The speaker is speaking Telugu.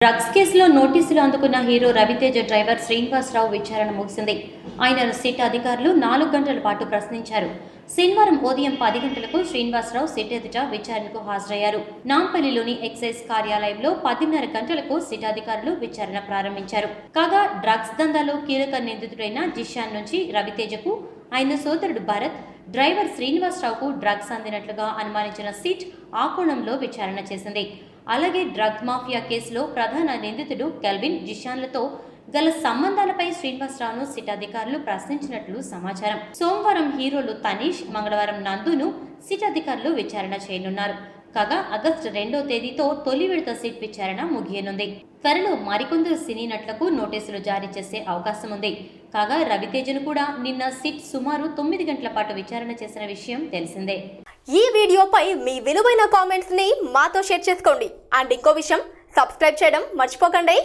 డ్రగ్స్ కేసులో నోటీసులు అందుకున్న హీరో రవితేజ డ్రైవర్ శ్రీనివాసరావు విచారణ ముగిసింది. ఆయనను సిట్ అధికారులు 4 గంటల పాటు ప్రశ్నించారు. శనివారం ఉదయం 10 గంటలకు శ్రీనివాసరావు సిట్ ఎదుట విచారణకు హాజరయ్యారు. నాంపల్లిలోని ఎక్సైజ్ కార్యాలయంలో 10:30 గంటలకు సిట్ అధికారులు విచారణ ప్రారంభించారు. కాగా డ్రగ్స్ దందాలో కీలక నిందితుడైన జిషాన్ నుంచి రవితేజకు, ఆయన సోదరుడు భరత్, డ్రైవర్ శ్రీనివాసరావుకు డ్రగ్స్ అందినట్లుగా అనుమానించిన సిట్ ఆ కోణంలో విచారణ చేసింది. అలాగే డ్రగ్ మాఫియా కేసులో ప్రధాన నిందితుడు కెల్విన్, జిషాన్లతో గల సంబంధాలపై శ్రీనివాసరావును సిట్ అధికారులు ప్రశ్నించినట్లు సమాచారం. సోమవారం హీరోలు తనీష్, మంగళవారం నందును సిట్ అధికారులు విచారణ చేయనున్నారు. కాగా ఆగస్టు 2వ తేదీతో తొలి విడత సిట్ విచారణ ముగియనుంది. త్వరలో మరికొందరు సినీ నటులకు నోటీసులు జారీ చేసే అవకాశం ఉంది. కాగా రవితేజను కూడా నిన్న సిట్ సుమారు 9 గంటల పాటు విచారణ చేసిన విషయం తెలిసిందే. ఈ వీడియోపై మీ విలువైన కామెంట్స్ ని మాతో షేర్ చేసుకోండి. అండ్ ఇంకో విషయం, సబ్స్క్రైబ్ చేయడం మర్చిపోకండి.